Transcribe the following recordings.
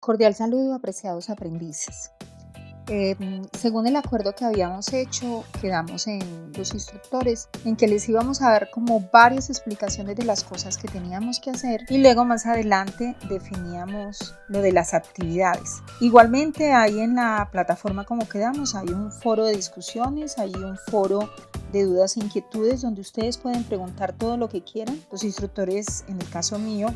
Cordial saludo, apreciados aprendices. Según el acuerdo que habíamos hecho, quedamos en los instructores en que les íbamos a dar como varias explicaciones de las cosas que teníamos que hacer y luego más adelante definíamos lo de las actividades. Igualmente ahí en la plataforma como quedamos hay un foro de discusiones, hay un foro de dudas e inquietudes donde ustedes pueden preguntar todo lo que quieran. Los instructores, en el caso mío,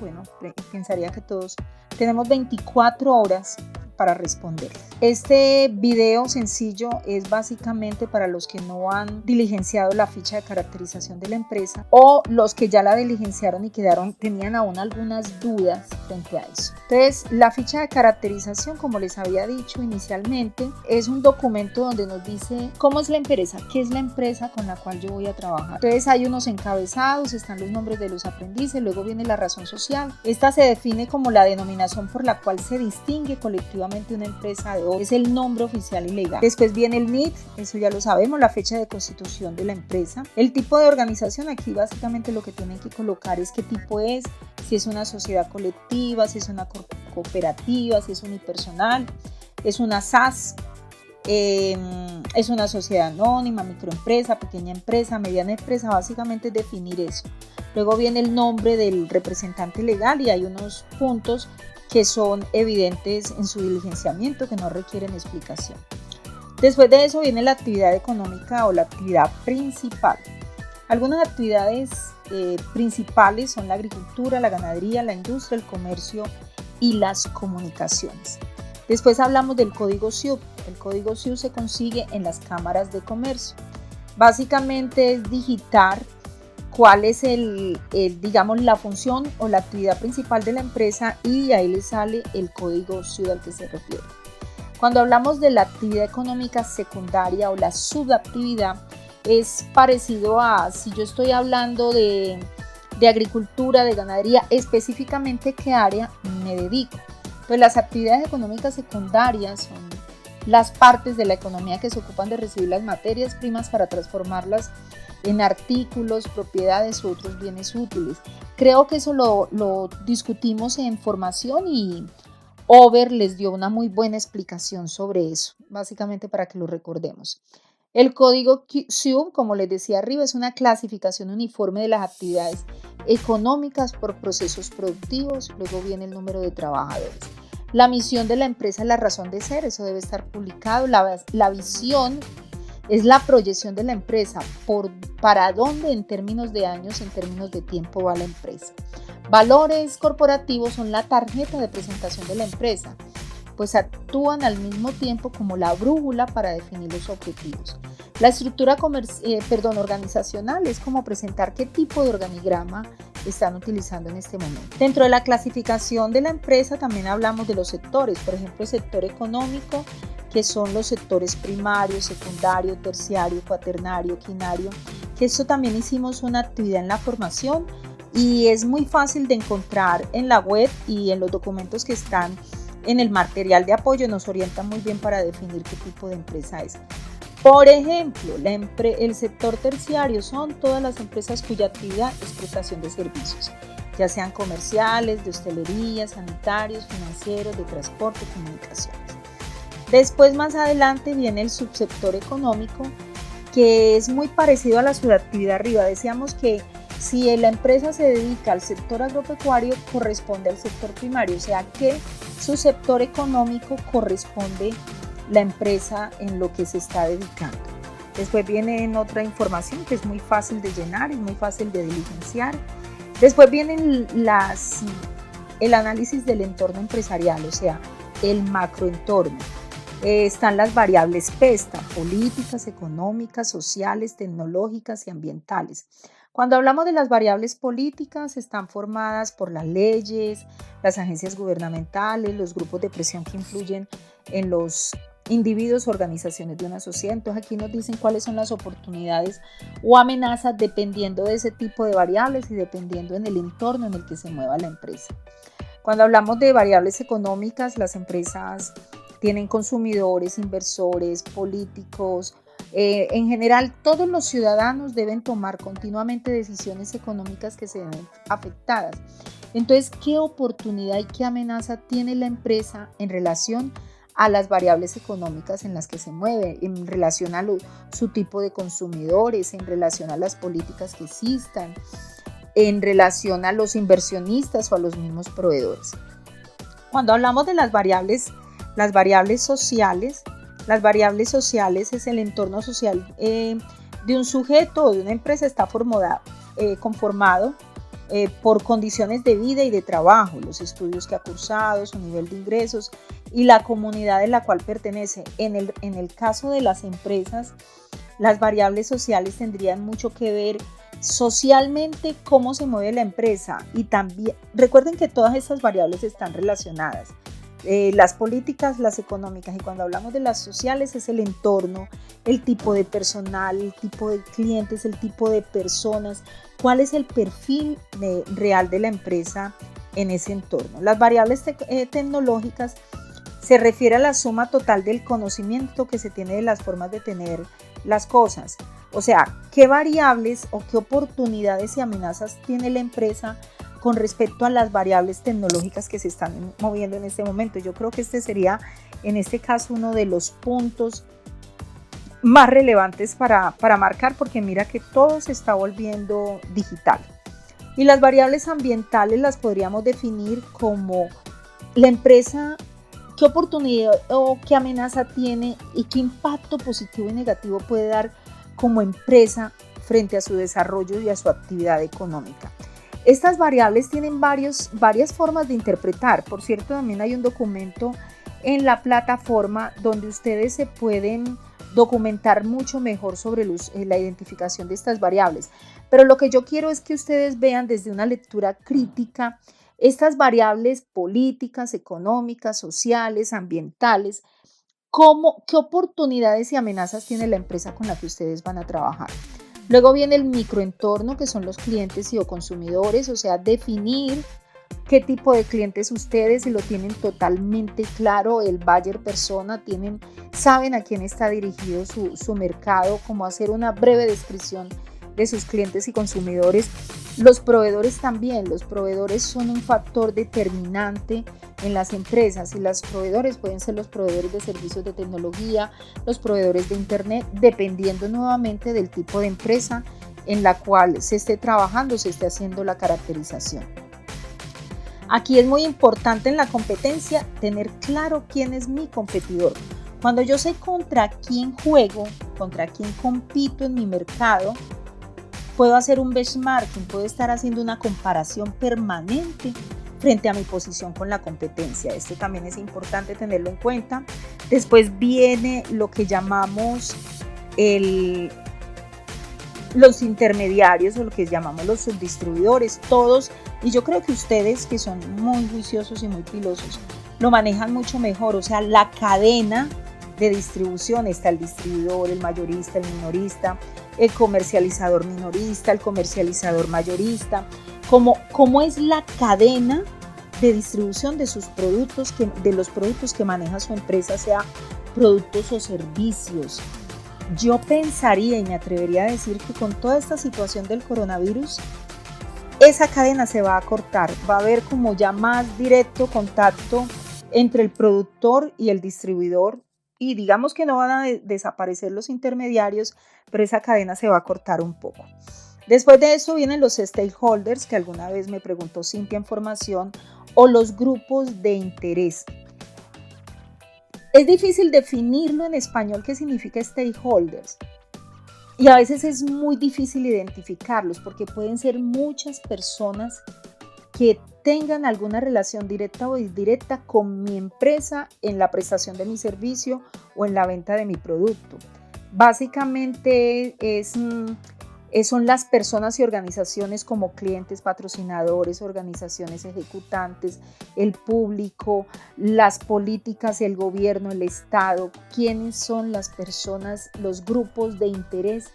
pensaría que todos tenemos 24 horas para responder. Este video sencillo es básicamente para los que no han diligenciado la ficha de caracterización de la empresa o los que ya la diligenciaron y tenían aún algunas dudas frente a eso. Entonces, la ficha de caracterización, como les había dicho inicialmente, es un documento donde nos dice cómo es la empresa, qué es la empresa con la cual yo voy a trabajar. Entonces, hay unos encabezados, están los nombres de los aprendices, luego viene la razón social. Esta se define como la denominación por la cual se distingue colectivamente una empresa de hoy, es el nombre oficial y legal. Después viene el NIT, eso ya lo sabemos, la fecha de constitución de la empresa. El tipo de organización, aquí básicamente lo que tienen que colocar es qué tipo es, si es una sociedad colectiva, si es una cooperativa, si es unipersonal, es una SAS, es una sociedad anónima, microempresa, pequeña empresa, mediana empresa, básicamente definir eso. Luego viene el nombre del representante legal y hay unos puntos que son evidentes en su diligenciamiento que no requieren explicación. Después de eso viene la actividad económica o la actividad principal. Algunas actividades principales son la agricultura, la ganadería, la industria, el comercio y las comunicaciones. Después hablamos del código SIUP. El código SIUP se consigue en las cámaras de comercio. Básicamente es digitar cuál es digamos, la función o la actividad principal de la empresa y ahí le sale el código SIUP al que se refiere. Cuando hablamos de la actividad económica secundaria o la subactividad, es parecido a si yo estoy hablando de agricultura, de ganadería, específicamente qué área me dedico. Pues las actividades económicas secundarias son las partes de la economía que se ocupan de recibir las materias primas para transformarlas en artículos, propiedades u otros bienes útiles. Creo que eso lo discutimos en formación y Over les dio una muy buena explicación sobre eso, básicamente para que lo recordemos. El código SIUP, como les decía arriba, es una clasificación uniforme de las actividades económicas por procesos productivos. Luego viene el número de trabajadores. La misión de la empresa es la razón de ser, eso debe estar publicado. La visión es la proyección de la empresa, para dónde en términos de años, en términos de tiempo va la empresa. Valores corporativos son la tarjeta de presentación de la empresa, pues actúan al mismo tiempo como la brújula para definir los objetivos. La estructura organizacional es como presentar qué tipo de organigrama están utilizando en este momento. Dentro de la clasificación de la empresa también hablamos de los sectores, por ejemplo, el sector económico, que son los sectores primario, secundario, terciario, cuaternario, quinario, que esto también hicimos una actividad en la formación y es muy fácil de encontrar en la web y en los documentos que están en el material de apoyo, nos orientan muy bien para definir qué tipo de empresa es. Por ejemplo, el sector terciario son todas las empresas cuya actividad es prestación de servicios, ya sean comerciales, de hostelería, sanitarios, financieros, de transporte, comunicaciones. Después, más adelante, viene el subsector económico, que es muy parecido a la subactividad arriba. Decíamos que si la empresa se dedica al sector agropecuario, corresponde al sector primario, o sea que su sector económico corresponde la empresa en lo que se está dedicando. Después viene otra información que es muy fácil de llenar, es muy fácil de diligenciar. Después vienen el análisis del entorno empresarial, o sea, el macroentorno. Están las variables PESTA, políticas, económicas, sociales, tecnológicas y ambientales. Cuando hablamos de las variables políticas, están formadas por las leyes, las agencias gubernamentales, los grupos de presión que influyen en los individuos o organizaciones de una sociedad. Entonces aquí nos dicen cuáles son las oportunidades o amenazas dependiendo de ese tipo de variables y dependiendo en el entorno en el que se mueva la empresa. Cuando hablamos de variables económicas, las empresas tienen consumidores, inversores, políticos. En general, todos los ciudadanos deben tomar continuamente decisiones económicas que se ven afectadas. Entonces, ¿qué oportunidad y qué amenaza tiene la empresa en relación a las variables económicas en las que se mueve, en relación a su tipo de consumidores, en relación a las políticas que existan, en relación a los inversionistas o a los mismos proveedores? Cuando hablamos de las variables sociales, las variables sociales es el entorno social de un sujeto o de una empresa está conformado por condiciones de vida y de trabajo, los estudios que ha cursado, su nivel de ingresos y la comunidad en la cual pertenece. En el caso de las empresas, las variables sociales tendrían mucho que ver socialmente cómo se mueve la empresa, y también recuerden que todas estas variables están relacionadas. Las políticas, las económicas, y cuando hablamos de las sociales es el entorno, el tipo de personal, el tipo de clientes, el tipo de personas, cuál es el perfil real de la empresa en ese entorno. Las variables tecnológicas se refiere a la suma total del conocimiento que se tiene de las formas de tener las cosas. O sea, ¿qué variables o qué oportunidades y amenazas tiene la empresa con respecto a las variables tecnológicas que se están moviendo en este momento? Yo creo que este sería, en este caso, uno de los puntos más relevantes para marcar, porque mira que todo se está volviendo digital. Y las variables ambientales las podríamos definir como la empresa, qué oportunidad o qué amenaza tiene y qué impacto positivo y negativo puede dar como empresa frente a su desarrollo y a su actividad económica. Estas variables tienen varias formas de interpretar. Por cierto, también hay un documento en la plataforma donde ustedes se pueden documentar mucho mejor sobre la identificación de estas variables. Pero lo que yo quiero es que ustedes vean desde una lectura crítica estas variables políticas, económicas, sociales, ambientales, qué oportunidades y amenazas tiene la empresa con la que ustedes van a trabajar. Luego viene el microentorno, que son los clientes y o consumidores, o sea, definir qué tipo de clientes ustedes, si lo tienen totalmente claro, el buyer persona, saben a quién está dirigido su mercado, cómo hacer una breve descripción de sus clientes y consumidores. Los proveedores también, los proveedores son un factor determinante en las empresas, y los proveedores pueden ser los proveedores de servicios de tecnología, los proveedores de internet, dependiendo nuevamente del tipo de empresa en la cual se esté trabajando, se esté haciendo la caracterización. Aquí es muy importante en la competencia tener claro quién es mi competidor. Cuando yo sé contra quién juego, contra quién compito en mi mercado, puedo hacer un benchmarking, puedo estar haciendo una comparación permanente frente a mi posición con la competencia. Esto también es importante tenerlo en cuenta. Después viene lo que llamamos los intermediarios, o lo que llamamos los subdistribuidores, todos, y yo creo que ustedes, que son muy juiciosos y muy pilosos, lo manejan mucho mejor. O sea, la cadena de distribución, está el distribuidor, el mayorista, el minorista, el comercializador minorista, el comercializador mayorista, cómo es la cadena de distribución de sus productos, de los productos que maneja su empresa, sea productos o servicios. Yo pensaría y me atrevería a decir que con toda esta situación del coronavirus, esa cadena se va a cortar, va a haber como ya más directo contacto entre el productor y el distribuidor, y digamos que no van a desaparecer los intermediarios, pero esa cadena se va a cortar un poco. Después de eso vienen los stakeholders, que alguna vez me preguntó Cintia en formación, o los grupos de interés. Es difícil definirlo en español qué significa stakeholders, y a veces es muy difícil identificarlos porque pueden ser muchas personas que tengan alguna relación directa o indirecta con mi empresa en la prestación de mi servicio o en la venta de mi producto. Básicamente son las personas y organizaciones como clientes, patrocinadores, organizaciones ejecutantes, el público, las políticas, el gobierno, el Estado. ¿Quiénes son las personas, los grupos de interés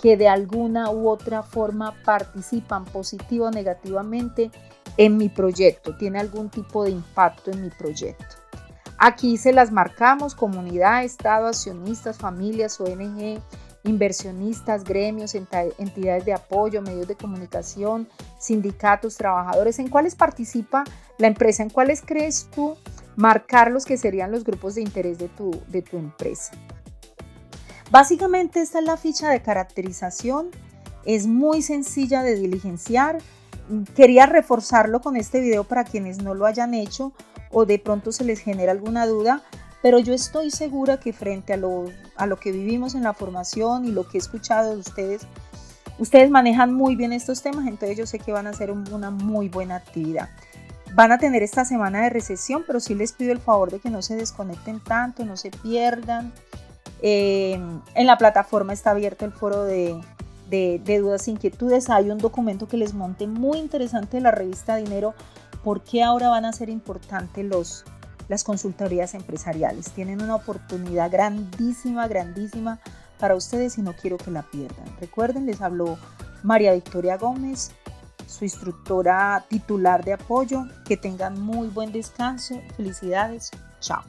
que de alguna u otra forma participan positiva o negativamente en mi proyecto? ¿Tiene algún tipo de impacto en mi proyecto? Aquí se las marcamos: comunidad, Estado, accionistas, familias, ONG, inversionistas, gremios, entidades de apoyo, medios de comunicación, sindicatos, trabajadores. ¿En cuáles participa la empresa? ¿En cuáles crees tú marcar los que serían los grupos de interés de tu empresa? Básicamente esta es la ficha de caracterización. Es muy sencilla de diligenciar. Quería reforzarlo con este video para quienes no lo hayan hecho o de pronto se les genera alguna duda, pero yo estoy segura que frente a lo que vivimos en la formación y lo que he escuchado de ustedes manejan muy bien estos temas, entonces yo sé que van a hacer una muy buena actividad. Van a tener esta semana de recesión, pero sí les pido el favor de que no se desconecten tanto, no se pierdan. En la plataforma está abierto el foro de dudas e inquietudes. Hay un documento que les monté muy interesante de la revista Dinero, por qué ahora van a ser importantes las consultorías empresariales. Tienen una oportunidad grandísima para ustedes y no quiero que la pierdan. Recuerden, les habló María Victoria Gómez, su instructora titular de apoyo. Que tengan muy buen descanso. Felicidades. Chao.